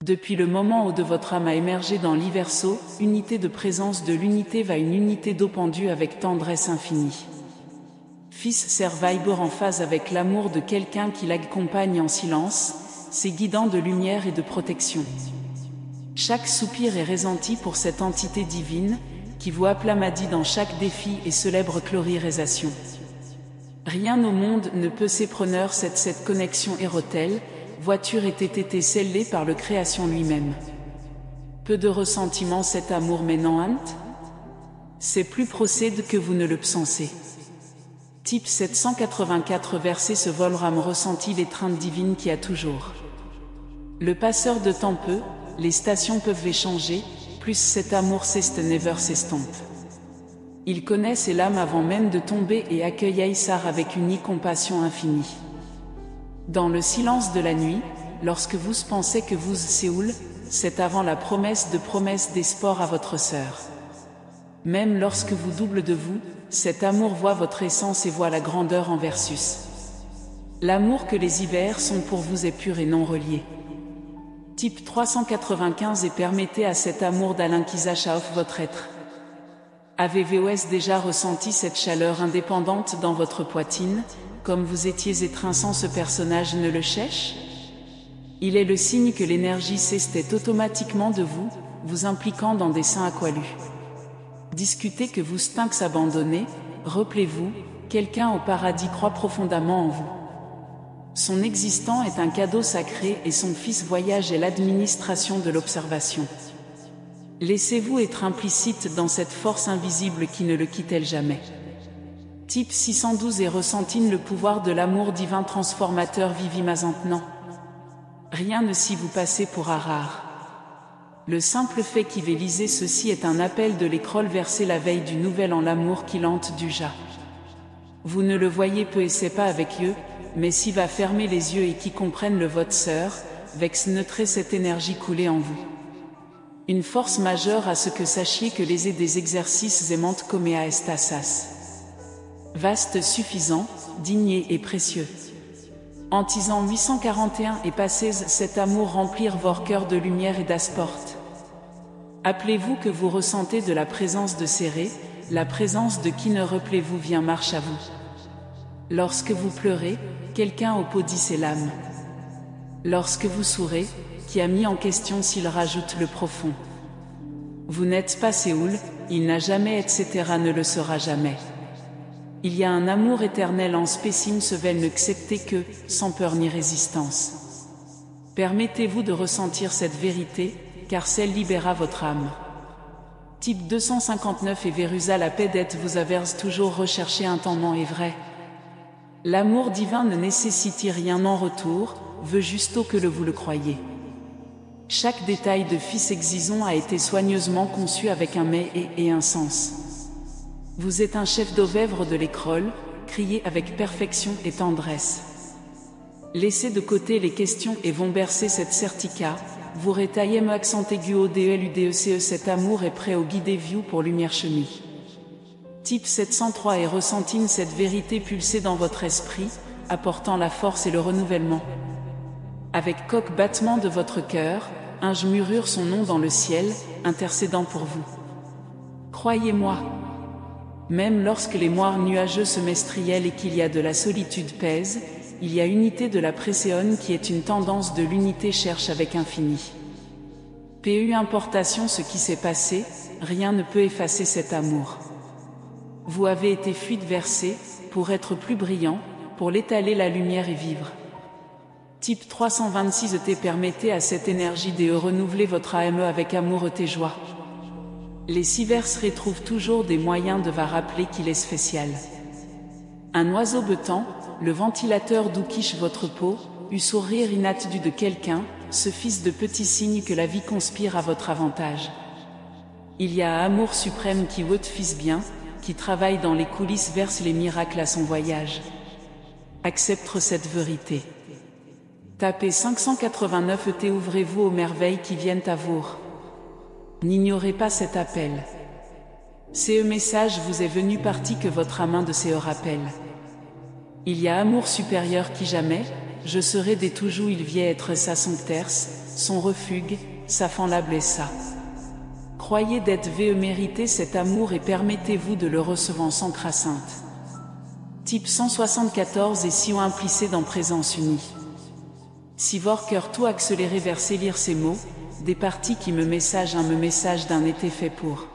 Depuis le moment où de votre âme a émergé dans l'Iverso, unité de présence de l'unité va une unité d'eau pendue avec tendresse infinie. Fils Survivor en phase avec l'amour de quelqu'un qui l'accompagne en silence, ses guidants de lumière et de protection. Chaque soupir est ressenti pour cette entité divine, qui vous applaudit dans chaque défi et célèbre gloririsation. Rien au monde ne peut s'épreneur cette connexion érotelle, voiture ait été scellée par le création lui-même. Peu de ressentiment cet amour menant. C'est plus procède que vous ne le pensez. Type 784 verset ce volram ressentit l'étreinte divine qui a toujours. Le passeur de temps peut, les stations peuvent échanger, plus cet amour ceste never s'estompe. Il connaît ses lames avant même de tomber et accueille Aïssar avec une compassion infinie. Dans le silence de la nuit, lorsque vous pensez que vous Séoul, c'est avant la promesse des sports à votre sœur. Même lorsque vous double de vous, cet amour voit votre essence et voit la grandeur en versus. L'amour que les hivers sont pour vous est pur et non relié. Type 395 et permettez à cet amour d'Alain-Kizach à off votre être. Avez-vous déjà ressenti cette chaleur indépendante dans votre poitrine, comme vous étiez étreint sans ce personnage ne le cherche? Il est le signe que l'énergie s'estait automatiquement de vous, vous impliquant dans des seins aqualus. Discutez que vous sphinx abandonné, rappelez-vous, quelqu'un au paradis croit profondément en vous. Son existant est un cadeau sacré et son fils voyage est l'administration de l'observation. Laissez-vous être implicite dans cette force invisible qui ne le quitte-t-elle jamais. Type 612 et ressentine le pouvoir de l'amour divin transformateur vivi maintenant. Rien ne s'y vous passez pour rare. Le simple fait qu'il ait lisé ceci est un appel de l'école versé la veille du nouvel an l'amour qui lente du ja. Vous ne le voyez peu et c'est pas avec eux, mais si va fermer les yeux et qui comprennent le votre sœur, vex neutrez cette énergie coulée en vous. Une force majeure à ce que sachiez que les des exercices aimantes comme à estasas. Vaste suffisant, digne et précieux. Antisan 841 et passez cet amour remplir vos cœurs de lumière et d'asport. Appelez-vous que vous ressentez de la présence de serré, la présence de qui ne rappelez-vous vient marche à vous. Lorsque vous pleurez, quelqu'un oppose ses lames. Lorsque vous sourez, qui a mis en question s'il rajoute le profond. Vous n'êtes pas Séoul, il n'a jamais etc. ne le sera jamais. Il y a un amour éternel en spécime sevel n'acceptez que, sans peur ni résistance. Permettez-vous de ressentir cette vérité, car celle libéra votre âme. Type 259 et Vérusa la paix d'être vous averse toujours rechercher intendant et vrai. L'amour divin ne nécessite rien en retour, veut justo que vous le croyez. Chaque détail de fils exison a été soigneusement conçu avec un mais et un sens. Vous êtes un chef d'orfèvre de l'école, criez avec perfection et tendresse. Laissez de côté les questions et vont bercer cette certica, vous rétaillez me accent aigu au DELUDECE cet amour est prêt au guider view pour lumière chemise. Type 703 et ressentine cette vérité pulsée dans votre esprit, apportant la force et le renouvellement. Avec coq battement de votre cœur, je murmure son nom dans le ciel, intercédant pour vous. Croyez-moi. Même lorsque les moires nuageux se mestriellent et qu'il y a de la solitude pèse, il y a unité de la précéone qui est une tendance de l'unité cherche avec infini. PU importation ce qui s'est passé, rien ne peut effacer cet amour. Vous avez été fuite versée, pour être plus brillant, pour l'étaler la lumière et vivre. Type 326 ET permettez à cette énergie de renouveler votre AME avec amour et joie. Les Sivers retrouvent toujours des moyens de vous rappeler qu'il est spécial. Un oiseau betant, le ventilateur d'où quiche votre peau, eut sourire inattendu de quelqu'un, ce fils de petit signe que la vie conspire à votre avantage. Il y a un amour suprême qui vous fils bien, qui travaille dans les coulisses verse les miracles à son voyage. Accepte cette vérité. Tapez 589 ET ouvrez-vous aux merveilles qui viennent à vous. N'ignorez pas cet appel. Ce message vous est venu parti que votre main de ce rappel. Il y a amour supérieur qui jamais, je serai des toujours il vient être sa son terce, son refuge, sa fan la blessa. Croyez d'être ve mériter cet amour et permettez-vous de le recevoir sans crainte. Type 174 et si on implissé dans présence unie. Si votre cœur tout accéléré vers lire ces mots, des parties qui me message d'un été fait pour.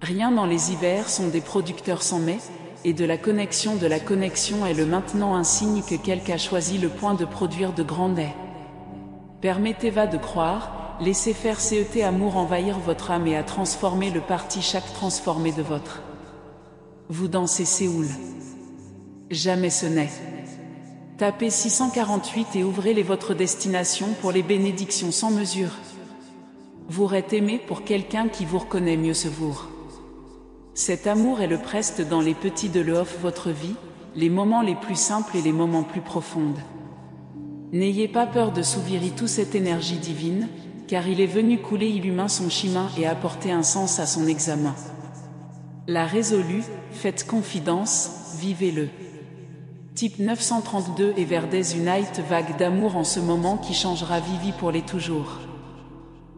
Rien dans les hivers sont des producteurs sans mais, et de la connexion est le maintenant un signe que quelqu'un a choisi le point de produire de grands nez. Permettez-vous de croire, laissez faire cet amour envahir votre âme et à transformer le parti chaque transformé de votre. Vous dansez Séoul. Jamais ce n'est. Tapez 648 et ouvrez votre destination pour les bénédictions sans mesure. Vous êtes aimé pour quelqu'un qui vous reconnaît mieux ce jour. Cet amour est le preste dans les petits de l'off votre vie, les moments les plus simples et les moments plus profonds. N'ayez pas peur de s'ouvrir toute cette énergie divine, car il est venu couler illumin son chemin et apporter un sens à son examen. La résolue, faites confidence, vivez-le. Type 932 et Verdez une haute vague d'amour en ce moment qui changera Vivi pour les toujours.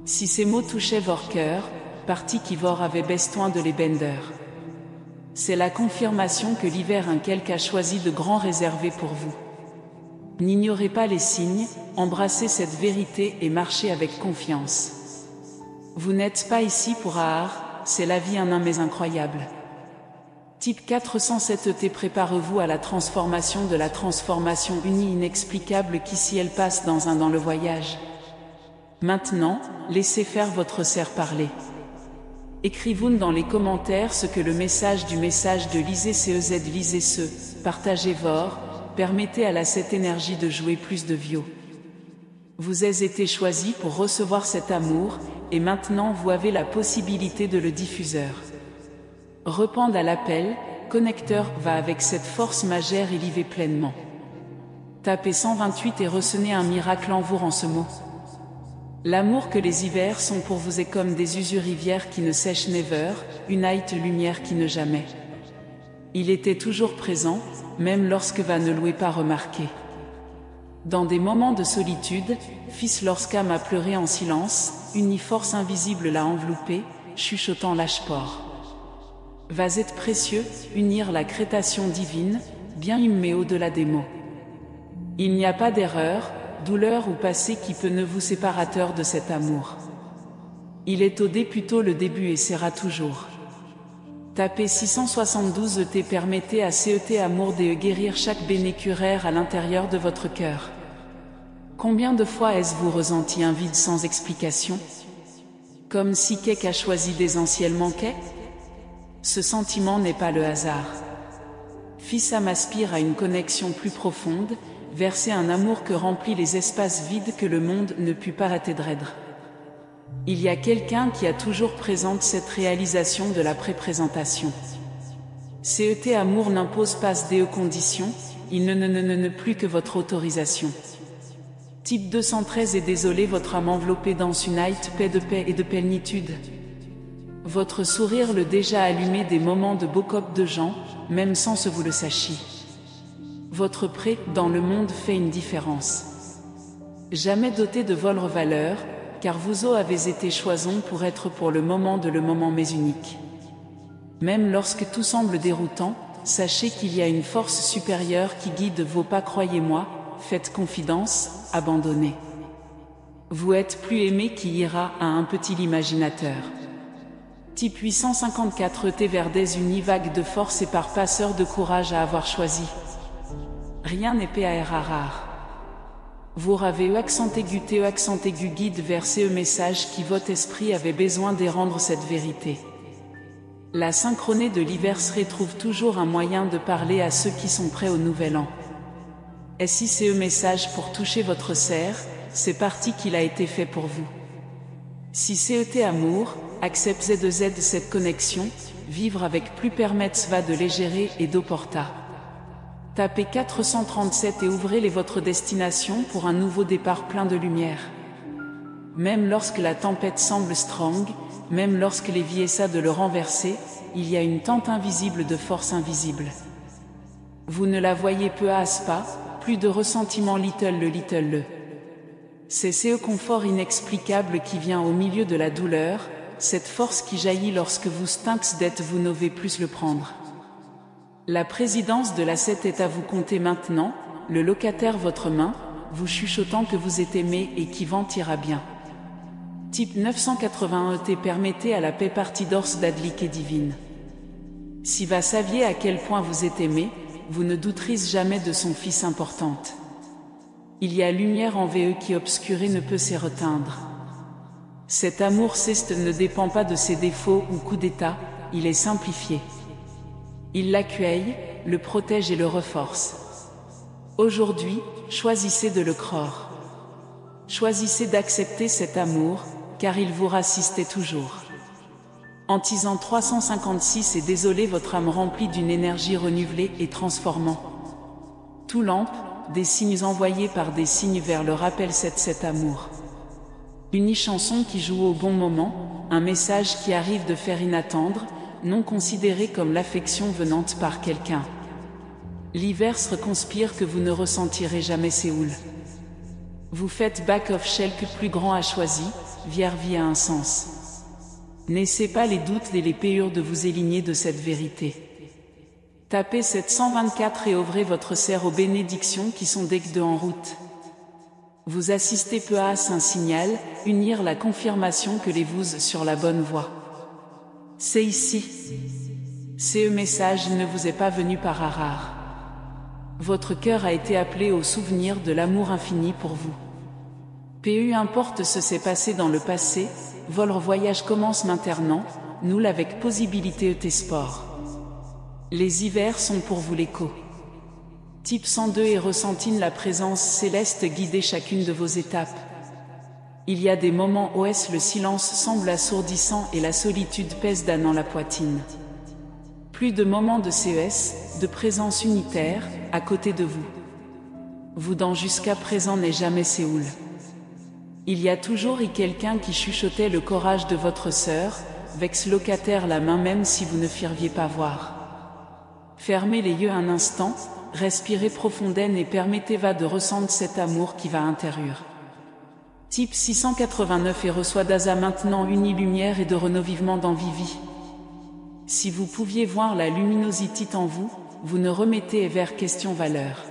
Si ces mots touchaient votre cœur, parti qui vor avait besoin de les bender. C'est la confirmation que l'hiver un quelque a choisi de grand réservé pour vous. N'ignorez pas les signes, embrassez cette vérité et marchez avec confiance. Vous n'êtes pas ici pour art, c'est la vie un homme mais incroyable. Type 407 préparez-vous à la transformation de la transformation unie inexplicable qui si elle passe dans le voyage. Maintenant, laissez faire votre cerf parler. Écrivez-vous dans les commentaires ce que le message de lisez CEZ lisez ce, partagez vor, permettez à cette énergie de jouer plus de viol. Vous avez été choisi pour recevoir cet amour, et maintenant vous avez la possibilité de le diffuseur. Répondre à l'appel, connecteur va avec cette force majeure et l'y pleinement. Tapez 128 et recevez un miracle en vous en ce mot. L'amour que les hivers sont pour vous est comme des usurivières qui ne sèchent never, une haute lumière qui ne jamais. Il était toujours présent, même lorsque va ne louez pas remarquer. Dans des moments de solitude, fils lorsqu'âme a pleuré en silence, une force invisible l'a enveloppé, chuchotant lâche-port. Vas être précieux, unir la création divine, bien hummé au-delà des mots. Il n'y a pas d'erreur, douleur ou passé qui peut ne vous séparateur de cet amour. Il est au dé plutôt le début et sera toujours. Tapez 672 ET permettez à cet amour de guérir chaque bénécuraire à l'intérieur de votre cœur. Combien de fois est-ce vous ressenti un vide sans explication? Comme si quelqu'un a choisi d'essentiellement qu'est? Ce sentiment n'est pas le hasard. Fils âme aspire à une connexion plus profonde, verser un amour que remplit les espaces vides que le monde ne put pas atteindre. Il y a quelqu'un qui a toujours présente cette réalisation de la pré-présentation. Cet amour n'impose pas des conditions, il ne plus que votre autorisation. Type 213 et désolé votre âme enveloppée dans une haute paix et de plénitude. Votre sourire le déjà allumé des moments de beau cop de gens, même sans que vous le sachiez. Votre prêt dans le monde fait une différence. Jamais doté de votre valeur, car vous avez été choison pour être pour le moment mais unique. Même lorsque tout semble déroutant, sachez qu'il y a une force supérieure qui guide vos pas, croyez-moi, faites confidence, abandonnez. Vous êtes plus aimé qui ira à un petit l'imaginateur. Type 854 T Verdez une vague de force et par passeur de courage à avoir choisi. Rien n'est PAR rare. Vous avez accent aigu guide vers ce message qui votre esprit avait besoin de rendre cette vérité. La synchronée de l'hiver se retrouve toujours un moyen de parler à ceux qui sont prêts au nouvel an. Et si c'est un message pour toucher votre cerf, c'est parti qu'il a été fait pour vous. Si c'est amour, acceptez de Z cette connexion, vivre avec plus permettre va de légérer et d'opporta. Tapez 437 et ouvrez votre destination pour un nouveau départ plein de lumière. Même lorsque la tempête semble strong, même lorsque les vies essaient de le renverser, il y a une tente invisible de force invisible. Vous ne la voyez peu à pas, plus de ressentiment little le. C'est ce confort inexplicable qui vient au milieu de la douleur, cette force qui jaillit lorsque vous stinks d'être vous n'osez plus le prendre. La présidence de la 7 est à vous compter maintenant, le locataire votre main, vous chuchotant que vous êtes aimé et qui vent ira bien. Type 981 ET permettez à la paix partie d'Ors d'Adlique et divine. Si va saviez à quel point vous êtes aimé, vous ne douterez jamais de son fils importante. Il y a lumière en VE qui obscurée ne peut s'y reteindre. Cet amour ceste ne dépend pas de ses défauts ou coups d'état, il est simplifié. Il l'accueille, le protège et le renforce. Aujourd'hui, choisissez de le croire. Choisissez d'accepter cet amour, car il vous rassistait toujours. Antisan 356 et désolé votre âme remplie d'une énergie renouvelée et transformant. Tout lampe, des signes envoyés par des signes vers le rappel cet amour. Une chanson qui joue au bon moment, un message qui arrive de faire inattendre, non considéré comme l'affection venante par quelqu'un. L'hiver se conspire que vous ne ressentirez jamais Séoul. Vous faites back of shell que plus grand a choisi, vie a un sens. N'essayez pas les doutes et les peurs de vous éligner de cette vérité. Tapez 724 et ouvrez votre serre aux bénédictions qui sont dès que en route. Vous assistez peu à un signal, unir la confirmation que les vous sur la bonne voie. C'est ici. Ce message ne vous est pas venu par hasard. Votre cœur a été appelé au souvenir de l'amour infini pour vous. Peu importe ce s'est passé dans le passé, votre voyage commence maintenant, nous avec possibilité et sport. Les hivers sont pour vous l'écho. Type 102 et ressentine la présence céleste guider chacune de vos étapes. Il y a des moments où le silence semble assourdissant et la solitude pèse dans la poitrine. Plus de moments de CES, de présence unitaire, à côté de vous. Vous dans jusqu'à présent n'est jamais Séoul. Il y a toujours quelqu'un qui chuchotait le courage de votre sœur, vex locataire la main même si vous ne firviez pas voir. Fermez les yeux un instant, respirez profondément et permettez-vous de ressentir cet amour qui va intérieur. Type 689 et reçoit d'Asa maintenant une lumière et de renovivement dans Vivi. Si vous pouviez voir la luminosité en vous, vous ne remettez vers question valeur.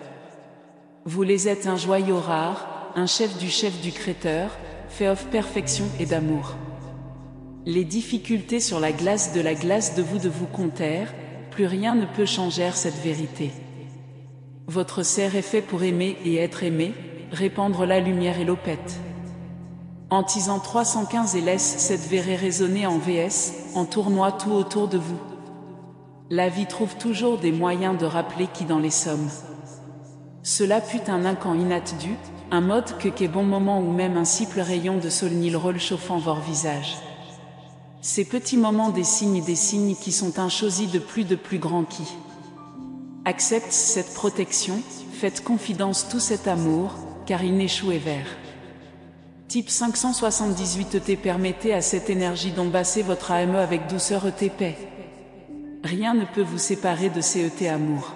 Vous les êtes un joyau rare, un chef du créateur, fait of perfection et d'amour. Les difficultés sur la glace de vous comptèrent, plus rien ne peut changer cette vérité. Votre serre est fait pour aimer et être aimé, répandre la lumière et l'opette. Antisan 315 et laisse cette vérité résonner en VS, en tournoi tout autour de vous. La vie trouve toujours des moyens de rappeler qui dans les sommes. Cela put un incan inattendu, un mode qu'est bon moment ou même un simple rayon de soleil rôle chauffant votre visage. Ces petits moments des signes qui sont un choisi de plus grand qui. Accepte cette protection, faites confidence tout cet amour, car il n'échoue et vert. Type 578 ET permettez à cette énergie d'embasser votre âme avec douceur ET paix. Rien ne peut vous séparer de ces ET amour.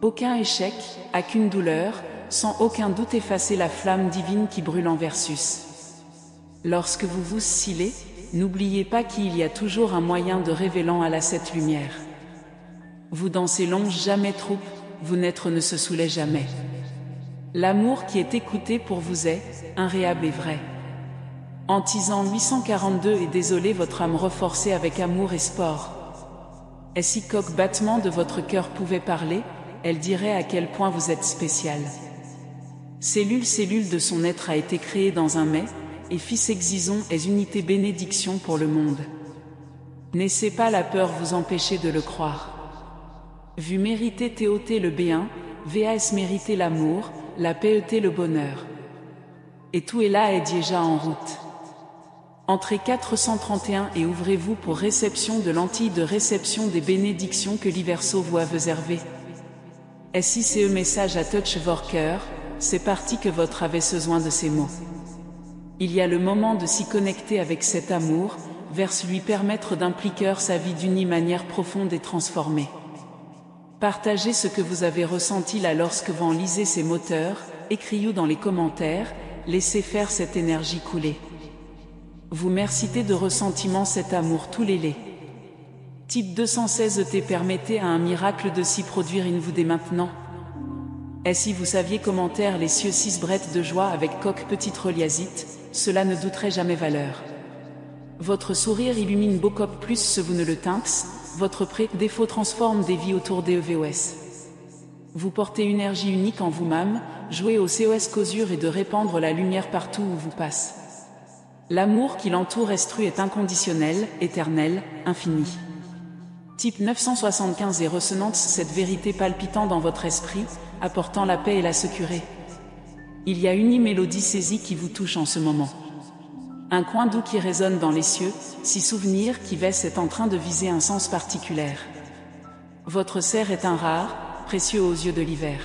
Aucun échec, aucune douleur, sans aucun doute effacer la flamme divine qui brûle en versus. Lorsque vous vous scellez, n'oubliez pas qu'il y a toujours un moyen de révélant à la cette lumière. Vous dansez longe jamais troupe, vous naître ne se soulève jamais. L'amour qui est écouté pour vous est, réhab et vrai. Antisan 842 et désolé votre âme reforcée avec amour et sport. Et si coq battement de votre cœur pouvait parler, elle dirait à quel point vous êtes spécial. Cellule de son être a été créée dans un mais, et fils exison est unité bénédiction pour le monde. N'essayez pas la peur vous empêcher de le croire. Vu mériter TOT le B1, VAS mériter l'amour, la PET le bonheur. Et tout est là et déjà en route. Entrez 431 et ouvrez-vous pour réception de l'antille de réception des bénédictions que l'Iverso vous a réservées. SICE message à touch votre cœur, c'est parti que votre avait besoin de ces mots. Il y a le moment de s'y connecter avec cet amour, vers lui permettre d'impliquer sa vie d'une manière profonde et transformée. Partagez ce que vous avez ressenti là lorsque vous en lisez ces moteurs, écrivez-vous dans les commentaires, laissez faire cette énergie couler. Vous méritez de ressentiment cet amour tous les laits. Type 216 ET permettez à un miracle de s'y produire in vous dès maintenant. Et si vous saviez commentaire les cieux 6 brettes de joie avec coque petite reliasite, cela ne douterait jamais valeur. Votre sourire illumine beaucoup plus ce vous ne le tinx, votre défaut transforme des vies autour des EVOS. Vous portez une énergie unique en vous-même, jouez au COS causure et de répandre la lumière partout où vous passe. L'amour qui l'entoure estru est inconditionnel, éternel, infini. Type 975 et ressonante cette vérité palpitant dans votre esprit, apportant la paix et la sécurité. Il y a une mélodie saisie qui vous touche en ce moment. Un coin doux qui résonne dans les cieux, si souvenir qui vesse est en train de viser un sens particulier. Votre cerf est un rare, précieux aux yeux de l'hiver.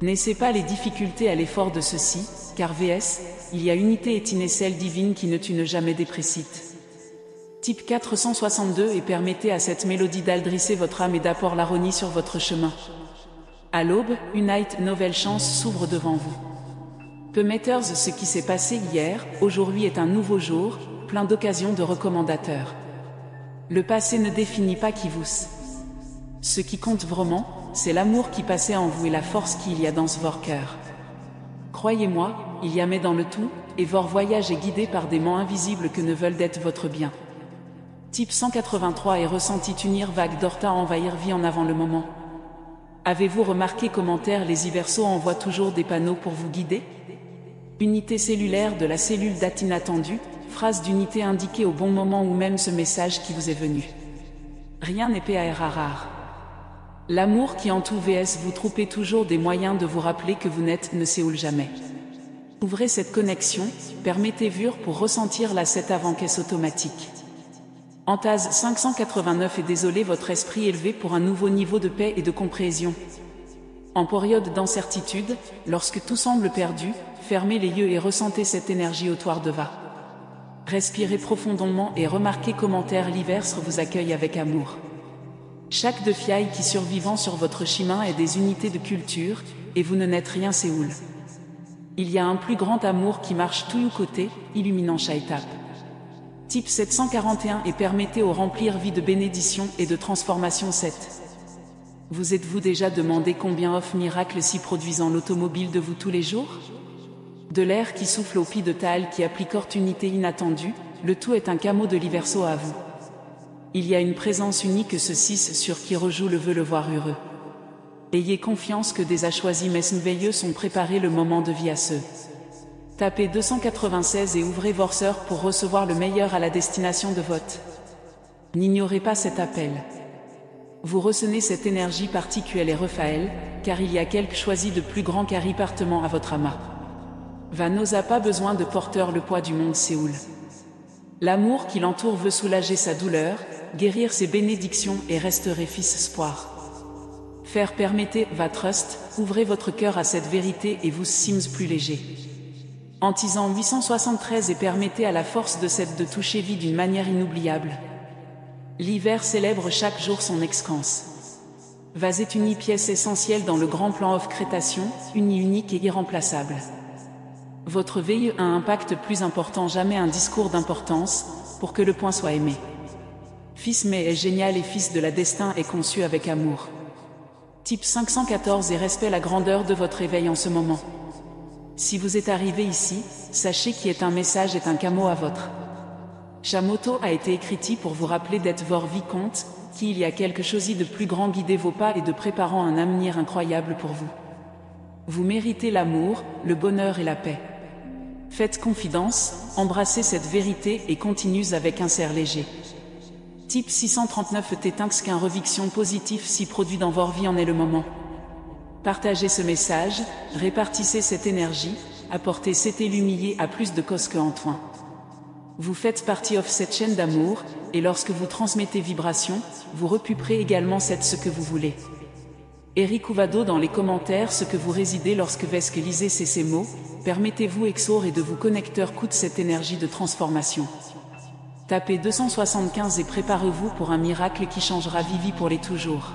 N'essayez pas les difficultés à l'effort de ceci, car VS, il y a unité et tinécelle divine qui ne tue jamais déprécite. Type 462 et permettez à cette mélodie d'aldrisser votre âme et d'apport l'aronie sur votre chemin. À l'aube, une nouvelle chance s'ouvre devant vous. Peu matters ce qui s'est passé hier, aujourd'hui est un nouveau jour, plein d'occasions de recommandateurs. Le passé ne définit pas qui vous. Ce qui compte vraiment, c'est l'amour qui passait en vous et la force qu'il y a dans votre cœur. Croyez-moi, il y a mais dans le tout, et votre voyage est guidé par des mains invisibles que ne veulent d'être votre bien. Type 183 et ressenti unir vague d'orta envahir vie en avant le moment. Avez-vous remarqué commentaire les Iverso envoient toujours des panneaux pour vous guider? Unité cellulaire de la cellule date inattendue, phrase d'unité indiquée au bon moment ou même ce message qui vous est venu. Rien n'est PAR rare. L'amour qui entoure VS vous trouvez toujours des moyens de vous rappeler que vous n'êtes ne séoule jamais. Ouvrez cette connexion, permettez-vous pour ressentir la 7 avant caisse automatique. Antaz 589 et désolé votre esprit élevé pour un nouveau niveau de paix et de compréhension. En période d'incertitude, lorsque tout semble perdu, fermez les yeux et ressentez cette énergie autour de vous. Respirez profondément et remarquez commentaire l'Iverse vous accueille avec amour. Chaque de fiaille qui survivant sur votre chemin est des unités de culture, et vous ne n'êtes rien Séoul. Il y a un plus grand amour qui marche tous côtés, illuminant chaque étape. Type 741 et permettez au remplir vie de bénédiction et de transformation 7. Vous êtes-vous déjà demandé combien offre miracle s'y produisant l'automobile de vous tous les jours? De l'air qui souffle au pied de Taal qui applique unité inattendue, le tout est un camo de l'Iverso à vous. Il y a une présence unique ce 6 sur qui rejoue le veut le voir heureux. Ayez confiance que des choisis merveilleux sont préparés le moment de vie à ceux. Tapez 296 et ouvrez vos sœurs pour recevoir le meilleur à la destination de vote. N'ignorez pas cet appel. Vous ressentez cette énergie particulière et Raphaël, car il y a quelque choisi de plus grand qu'Harry partement à votre amas. Va n'osa pas besoin de porteur le poids du monde Séoul. L'amour qui l'entoure veut soulager sa douleur, guérir ses bénédictions et resterait fils espoir. Faire permettez va trust, ouvrez votre cœur à cette vérité et vous sims plus léger. Antisan 873 et permettez à la force de cette de toucher vie d'une manière inoubliable. L'hiver célèbre chaque jour son excance. Vas est une pièce essentielle dans le grand plan of création, unique et irremplaçable. Votre veille a un impact plus important jamais un discours d'importance, pour que le point soit aimé. Fils mais est génial et fils de la destin est conçu avec amour. Type 514 et respect la grandeur de votre éveil en ce moment. Si vous êtes arrivé ici, sachez qu'il est un message est un camo à votre. Chamoto a été écrit pour vous rappeler d'être votre vicomte, qu'il y a quelque chose de plus grand guider vos pas et de préparant un avenir incroyable pour vous. Vous méritez l'amour, le bonheur et la paix. Faites confidence, embrassez cette vérité et continuez avec un cerf léger. Type 639 t'étinx qu'un reviction positif s'y produit dans votre vie en est le moment. Partagez ce message, répartissez cette énergie, apportez cet lumillé à plus de cause que Antoine. Vous faites partie de cette chaîne d'amour, et lorsque vous transmettez vibration, vous repuperez également ce que vous voulez. Eric Ouvado dans les commentaires ce que vous résidez lorsque vesque lisez ces mots, permettez-vous exor et de vous connecteur coûte cette énergie de transformation. Tapez 275 et préparez-vous pour un miracle qui changera vie pour les toujours.